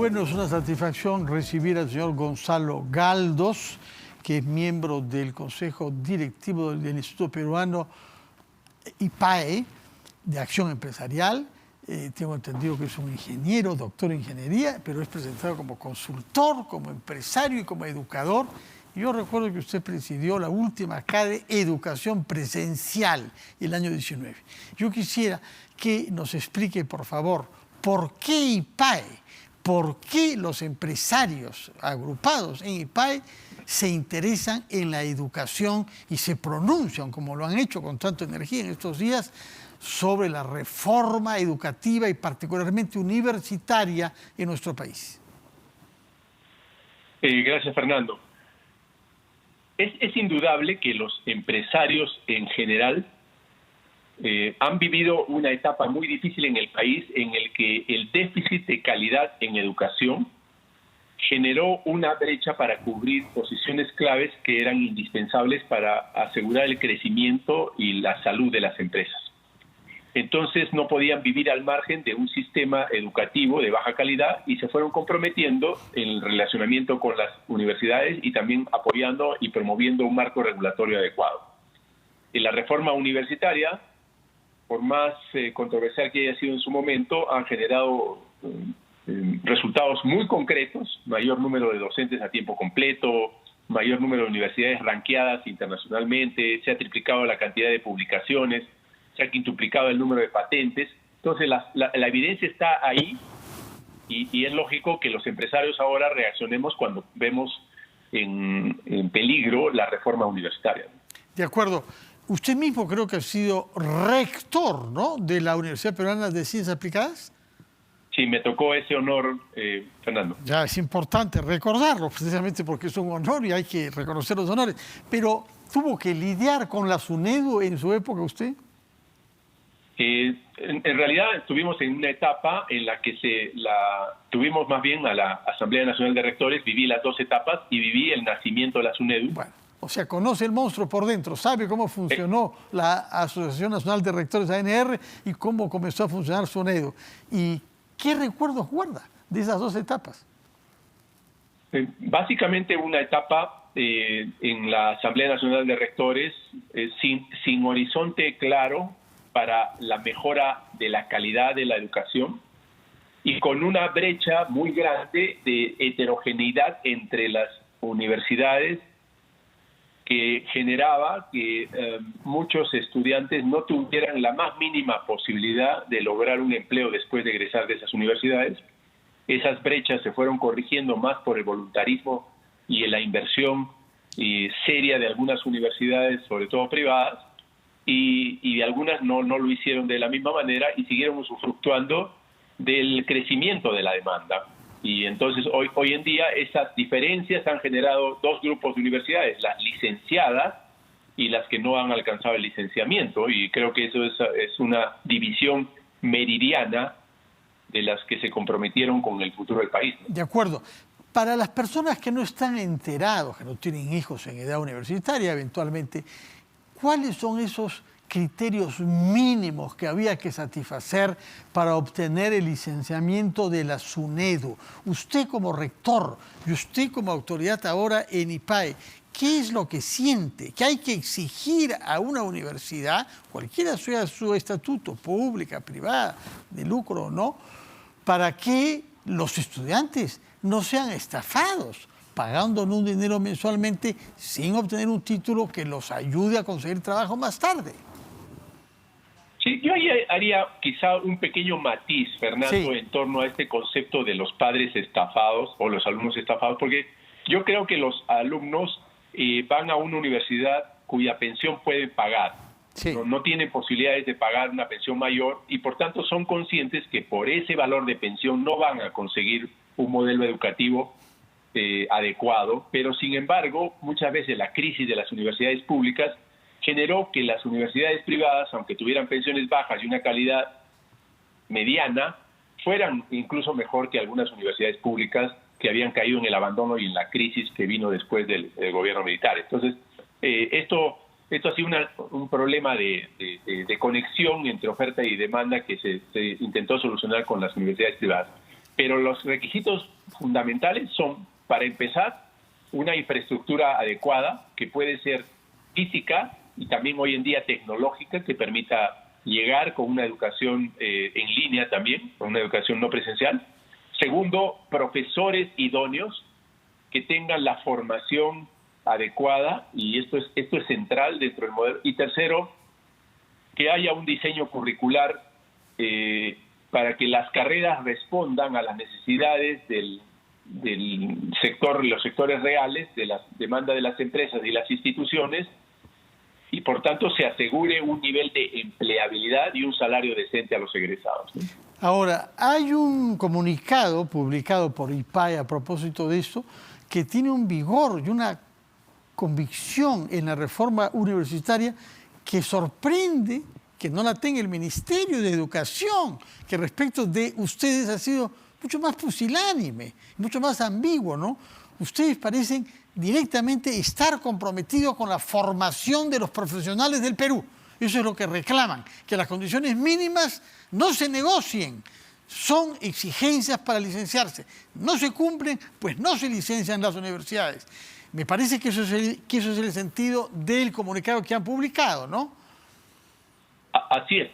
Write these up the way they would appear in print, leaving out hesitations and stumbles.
Bueno, es una satisfacción recibir al señor Gonzalo Galdos, que es miembro del Consejo Directivo del Instituto Peruano IPAE, de Acción Empresarial. Tengo entendido que es un ingeniero, doctor en ingeniería, pero es presentado como consultor, como empresario y como educador. Yo recuerdo que usted presidió la última CADE Educación Presencial el año 19. Yo quisiera que nos explique, por favor, por qué IPAE, por qué los empresarios agrupados en IPAE se interesan en la educación y se pronuncian, como lo han hecho con tanta energía en estos días, sobre la reforma educativa y particularmente universitaria en nuestro país. Gracias, Fernando. Es indudable que los empresarios en general han vivido una etapa muy difícil en el país en el que el déficit de calidad en educación generó una brecha para cubrir posiciones claves que eran indispensables para asegurar el crecimiento y la salud de las empresas. Entonces no podían vivir al margen de un sistema educativo de baja calidad y se fueron comprometiendo en el relacionamiento con las universidades y también apoyando y promoviendo un marco regulatorio adecuado. En la reforma universitaria, por más controversial que haya sido en su momento, han generado resultados muy concretos: mayor número de docentes a tiempo completo, mayor número de universidades ranqueadas internacionalmente, se ha triplicado la cantidad de publicaciones, se ha quintuplicado el número de patentes. Entonces la evidencia está ahí y es lógico que los empresarios ahora reaccionemos cuando vemos en peligro la reforma universitaria. De acuerdo. Usted mismo creo que ha sido rector, ¿no?, de la Universidad Peruana de Ciencias Aplicadas. Sí, me tocó ese honor, Fernando. Ya es importante recordarlo, precisamente porque es un honor y hay que reconocer los honores. Pero, ¿tuvo que lidiar con la SUNEDU en su época usted? En realidad estuvimos en una etapa en la que tuvimos más bien a la Asamblea Nacional de Rectores, viví las dos etapas y viví el nacimiento de la SUNEDU. Bueno, o sea, conoce el monstruo por dentro, sabe cómo funcionó la Asociación Nacional de Rectores ANR y cómo comenzó a funcionar SUNEDU. ¿Y qué recuerdos guarda de esas dos etapas? Básicamente una etapa en la Asamblea Nacional de Rectores sin horizonte claro para la mejora de la calidad de la educación y con una brecha muy grande de heterogeneidad entre las universidades que generaba que muchos estudiantes no tuvieran la más mínima posibilidad de lograr un empleo después de egresar de esas universidades. Esas brechas se fueron corrigiendo más por el voluntarismo y en la inversión seria de algunas universidades, sobre todo privadas, y algunas no lo hicieron de la misma manera y siguieron usufructuando del crecimiento de la demanda. Y entonces hoy en día esas diferencias han generado dos grupos de universidades: las licenciadas y las que no han alcanzado el licenciamiento, y creo que eso es una división meridiana de las que se comprometieron con el futuro del país. De acuerdo. Para las personas que no están enterados, que no tienen hijos en edad universitaria eventualmente, ¿cuáles son esos criterios mínimos que había que satisfacer para obtener el licenciamiento de la SUNEDU? Usted como rector y usted como autoridad ahora en IPAE, ¿qué es lo que siente que hay que exigir a una universidad, cualquiera sea su estatuto, pública, privada, de lucro o no, para que los estudiantes no sean estafados, pagando un dinero mensualmente sin obtener un título que los ayude a conseguir trabajo más tarde? Sí, yo haría quizá un pequeño matiz, Fernando, sí, en torno a este concepto de los padres estafados o los alumnos estafados, porque yo creo que los alumnos van a una universidad cuya pensión pueden pagar. Sí. No tienen posibilidades de pagar una pensión mayor y por tanto son conscientes que por ese valor de pensión no van a conseguir un modelo educativo adecuado, pero sin embargo muchas veces la crisis de las universidades públicas generó que las universidades privadas, aunque tuvieran pensiones bajas y una calidad mediana, fueran incluso mejor que algunas universidades públicas que habían caído en el abandono y en la crisis que vino después del gobierno militar. Entonces, esto ha sido un problema de conexión entre oferta y demanda que se intentó solucionar con las universidades privadas. Pero los requisitos fundamentales son, para empezar, una infraestructura adecuada, que puede ser física y también hoy en día tecnológica, que permita llegar con una educación en línea también, con una educación no presencial. Segundo, profesores idóneos que tengan la formación adecuada, y esto es central dentro del modelo. Y tercero, que haya un diseño curricular para que las carreras respondan a las necesidades del sector, los sectores reales, de la demanda de las empresas y las instituciones, y por tanto se asegure un nivel de empleabilidad y un salario decente a los egresados, ¿no? Ahora, hay un comunicado publicado por IPAE a propósito de esto que tiene un vigor y una convicción en la reforma universitaria que sorprende que no la tenga el Ministerio de Educación, que respecto de ustedes ha sido mucho más pusilánime, mucho más ambiguo, ¿no? Ustedes parecen directamente estar comprometidos con la formación de los profesionales del Perú. Eso es lo que reclaman, que las condiciones mínimas no se negocien, son exigencias para licenciarse. No se cumplen, pues no se licencian las universidades. Me parece que eso es el sentido del comunicado que han publicado, ¿no? Así es.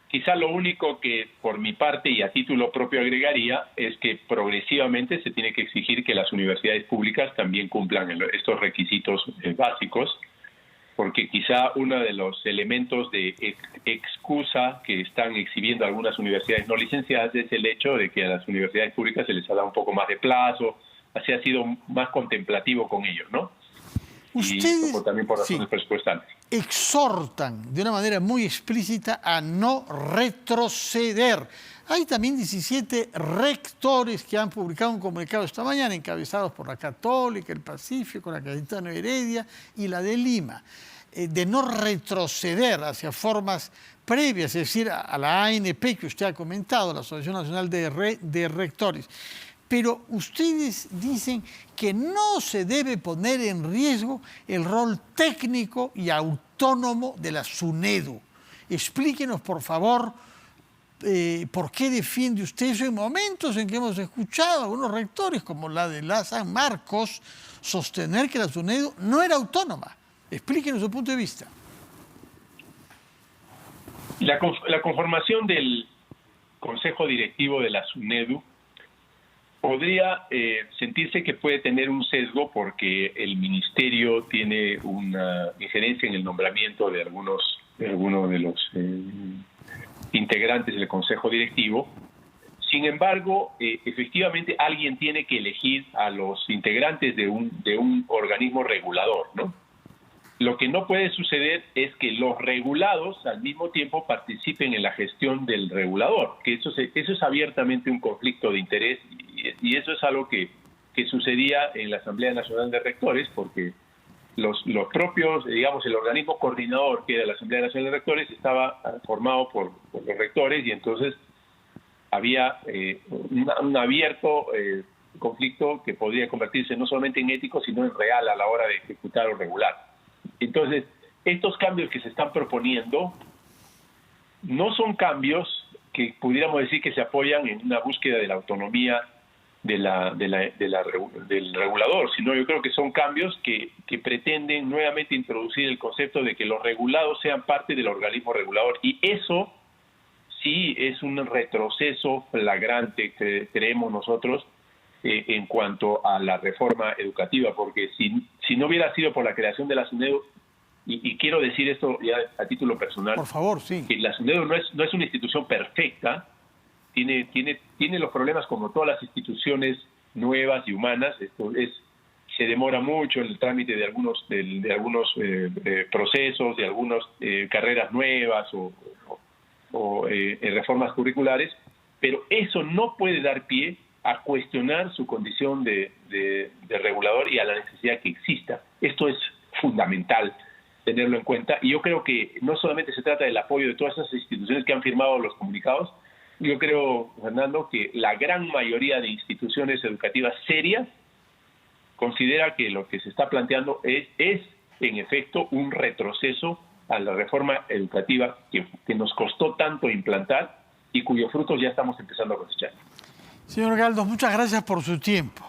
Quizá lo único que por mi parte y a título propio agregaría es que progresivamente se tiene que exigir que las universidades públicas también cumplan estos requisitos básicos, porque quizá uno de los elementos de excusa que están exhibiendo algunas universidades no licenciadas es el hecho de que a las universidades públicas se les ha dado un poco más de plazo, así ha sido más contemplativo con ellos, ¿no? Ustedes y también por razones presupuestales. Exhortan de una manera muy explícita a no retroceder. Hay también 17 rectores que han publicado un comunicado esta mañana, encabezados por la Católica, el Pacífico, la Cayetano Heredia y la de Lima, de no retroceder hacia formas previas, es decir, a la ANP que usted ha comentado, la Asociación Nacional de Rectores. Pero ustedes dicen que no se debe poner en riesgo el rol técnico y autónomo de la SUNEDU. Explíquenos, por favor, por qué defiende usted eso en momentos en que hemos escuchado a algunos rectores, como la de la San Marcos, sostener que la SUNEDU no era autónoma. Explíquenos su punto de vista. La conformación del Consejo Directivo de la SUNEDU podría sentirse que puede tener un sesgo porque el ministerio tiene una injerencia en el nombramiento de algunos de los integrantes del Consejo Directivo. Sin embargo, efectivamente alguien tiene que elegir a los integrantes de un organismo regulador, ¿no? Lo que no puede suceder es que los regulados al mismo tiempo participen en la gestión del regulador, que eso es abiertamente un conflicto de interés, y eso es algo que sucedía en la Asamblea Nacional de Rectores, porque los propios, digamos, el organismo coordinador que era la Asamblea Nacional de Rectores estaba formado por los rectores, y entonces había un abierto conflicto que podría convertirse no solamente en ético, sino en real a la hora de ejecutar o regular. Entonces, estos cambios que se están proponiendo no son cambios que pudiéramos decir que se apoyan en una búsqueda de la autonomía del regulador, sino yo creo que son cambios que pretenden nuevamente introducir el concepto de que los regulados sean parte del organismo regulador, y eso sí es un retroceso flagrante que creemos nosotros en cuanto a la reforma educativa, porque si no hubiera sido por la creación de la SUNEDU, y quiero decir esto ya a título personal, por favor, sí, que la SUNEDU no es una institución perfecta, tiene los problemas como todas las instituciones nuevas y humanas. Se demora mucho en el trámite de algunos procesos, de algunas carreras nuevas o reformas curriculares, pero eso no puede dar pie a cuestionar su condición de regulador y a la necesidad que exista. Esto es fundamental tenerlo en cuenta, y yo creo que no solamente se trata del apoyo de todas esas instituciones que han firmado los comunicados. Yo creo, Fernando, que la gran mayoría de instituciones educativas serias considera que lo que se está planteando es en efecto un retroceso a la reforma educativa que nos costó tanto implantar y cuyos frutos ya estamos empezando a cosechar. Señor Galdos, muchas gracias por su tiempo.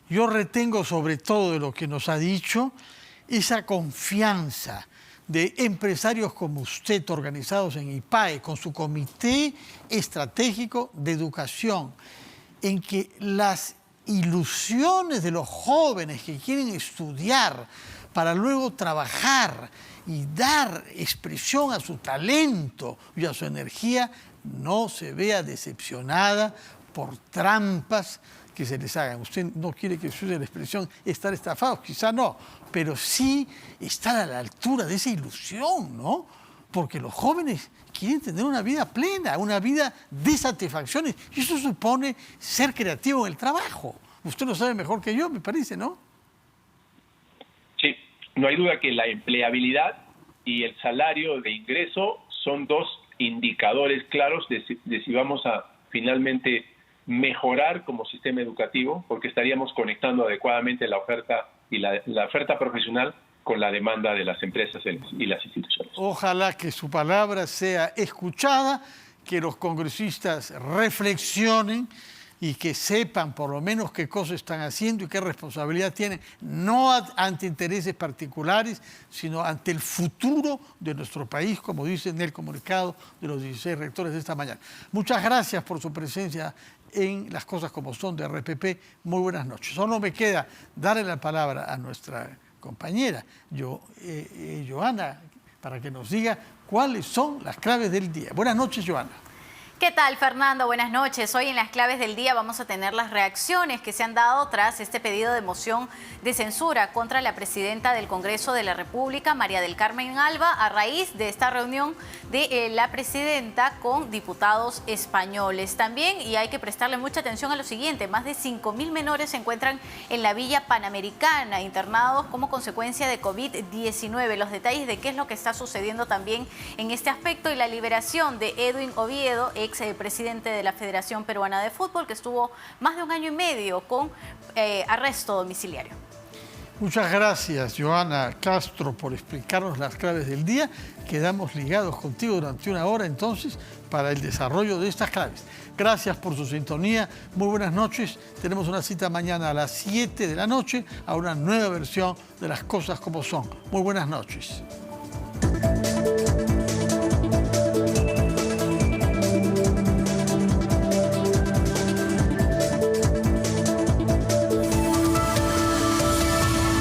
Yo retengo sobre todo de lo que nos ha dicho esa confianza de empresarios como usted organizados en IPAE con su Comité Estratégico de Educación, en que las ilusiones de los jóvenes que quieren estudiar para luego trabajar y dar expresión a su talento y a su energía no se vea decepcionada por trampas que se les hagan. Usted no quiere que se use la expresión estar estafados, quizá no, pero sí estar a la altura de esa ilusión, ¿no? Porque los jóvenes quieren tener una vida plena, una vida de satisfacciones, y eso supone ser creativo en el trabajo. Usted lo sabe mejor que yo, me parece, ¿no? Sí, no hay duda que la empleabilidad y el salario de ingreso son dos indicadores claros de si vamos a finalmente mejorar como sistema educativo, porque estaríamos conectando adecuadamente la oferta y la oferta profesional con la demanda de las empresas y las instituciones. Ojalá que su palabra sea escuchada, que los congresistas reflexionen y que sepan por lo menos qué cosas están haciendo y qué responsabilidad tienen, no ante intereses particulares, sino ante el futuro de nuestro país, como dice en el comunicado de los 16 rectores de esta mañana. Muchas gracias por su presencia en Las Cosas Como Son de RPP. Muy buenas noches. Solo me queda darle la palabra a nuestra compañera Joana, para que nos diga cuáles son las claves del día. Buenas noches, Joana. ¿Qué tal, Fernando? Buenas noches. Hoy en las claves del día vamos a tener las reacciones que se han dado tras este pedido de moción de censura contra la presidenta del Congreso de la República, María del Carmen Alba, a raíz de esta reunión de la presidenta con diputados españoles. También, y hay que prestarle mucha atención a lo siguiente, más de 5.000 menores se encuentran en la Villa Panamericana, internados como consecuencia de COVID-19. Los detalles de qué es lo que está sucediendo también en este aspecto y la liberación de Edwin Oviedo, ex presidente de la Federación Peruana de Fútbol, que estuvo más de 1 año y medio con arresto domiciliario. Muchas gracias, Joana Castro, por explicarnos las claves del día. Quedamos ligados contigo durante 1 hora, entonces, para el desarrollo de estas claves. Gracias por su sintonía. Muy buenas noches. Tenemos una cita mañana a las 7 de la noche a una nueva versión de Las Cosas Como Son. Muy buenas noches.